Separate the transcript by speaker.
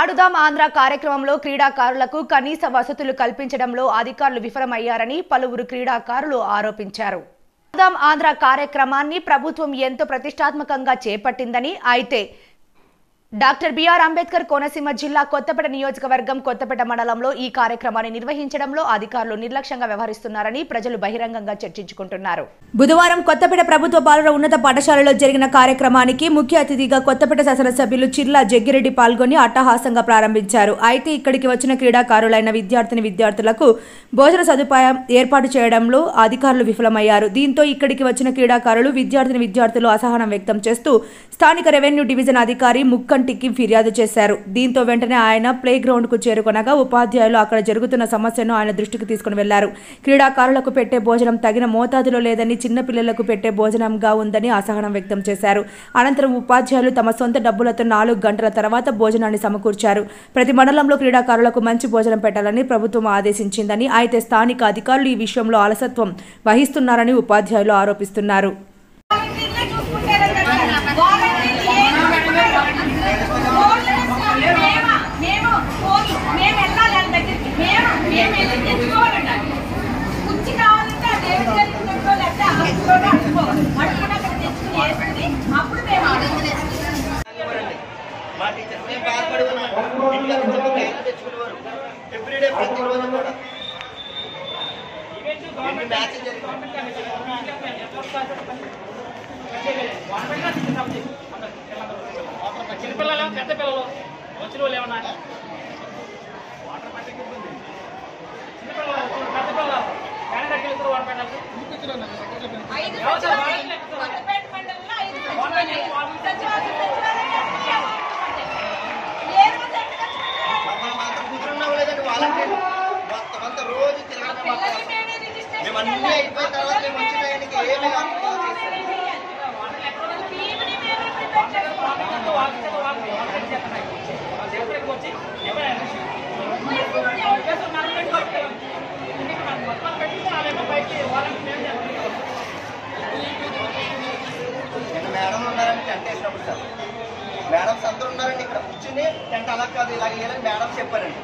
Speaker 1: ఆడుదాం ఆంధ్ర కార్యక్రమంలో క్రీడాకారులకు కనీస వసతులు కల్పించడంలో అధికారులు విఫలమయ్యారని పలువురు క్రీడాకారులు ఆరోపించారు. ఆడుదాం ఆంధ్ర కార్యక్రమాన్ని ప్రభుత్వం ఎంతో ప్రతిష్టాత్మకంగా చేపట్టిందని, అయితే డాక్టర్ బిఆర్ అంబేద్కర్ కోనసీమ జిల్లా కొత్తపేట నియోజకవర్గం కొత్తపేట మండలంలో ఈ కార్యక్రమాన్ని నిర్వహించడంలో అధికారులు నిర్లక్ష్యంగా వ్యవహరిస్తున్నారని ప్రజలు బహిరంగంగా చర్చించుకుంటున్నారు. బుధవారం కొత్తపేట ప్రభుత్వ బాలుర ఉన్నత పాఠశాలలో జరిగిన కార్యక్రమానికి ముఖ్య అతిథిగా కొత్తపేట శాసనసభ్యులు చిర్ల జగ్గిరెడ్డి పాల్గొని అట్టహాసంగా ప్రారంభించారు. అయితే ఇక్కడికి వచ్చిన క్రీడాకారులైన విద్యార్థులకు భోజన సదుపాయం ఏర్పాటు చేయడంలో అధికారులు విఫలమయ్యారు. దీంతో ఇక్కడికి వచ్చిన క్రీడాకారులు విద్యార్థులు అసహనం వ్యక్తం చేస్తూ స్థానిక రెవెన్యూ డివిజన్ అధికారి ముక్కంటికి ఫిర్యాదు చేశారు. దీంతో వెంటనే ఆయన ప్లే గ్రౌండ్ కు చేరుకొనగా ఉపాధ్యాయులు అక్కడ జరుగుతున్న సమస్యను ఆయన దృష్టికి తీసుకుని వెళ్లారు. క్రీడాకారులకు పెట్టే భోజనం తగిన మోతాదులో లేదని, చిన్నపిల్లలకు పెట్టే భోజనంగా ఉందని అసహనం వ్యక్తం చేశారు. అనంతరం ఉపాధ్యాయులు తమ సొంత డబ్బులతో 4 గంటల తర్వాత భోజనాన్ని సమకూర్చారు. ప్రతి మండలంలో క్రీడాకారులకు మంచి భోజనం పెట్టాలని ప్రభుత్వం ఆదేశించిందని, అయితే స్థానిక అధికారులు ఈ విషయంలో అలసత్వం వహిస్తున్నారని ఉపాధ్యాయులు ఆరోపిస్తున్నారు.
Speaker 2: చిన్నపిల్లలు పెద్ద పిల్లలు వచ్చిన వాళ్ళు ఏమన్నా పెద్ద పిల్లలు కనడకి వెళ్తారు వాటర్ పెట్టాలి.
Speaker 3: రోజు మేమన్నీ అయిపోయిన తర్వాత మేము వచ్చిన మేడం ఉన్నారండి టెంట్ వేసినప్పుడు సార్, మేడమ్స్ అందరూ ఉన్నారండి ఇక్కడ కూర్చుని టెంట్ అలా కాదు ఇలా వేయాలని మేడం చెప్పారండి.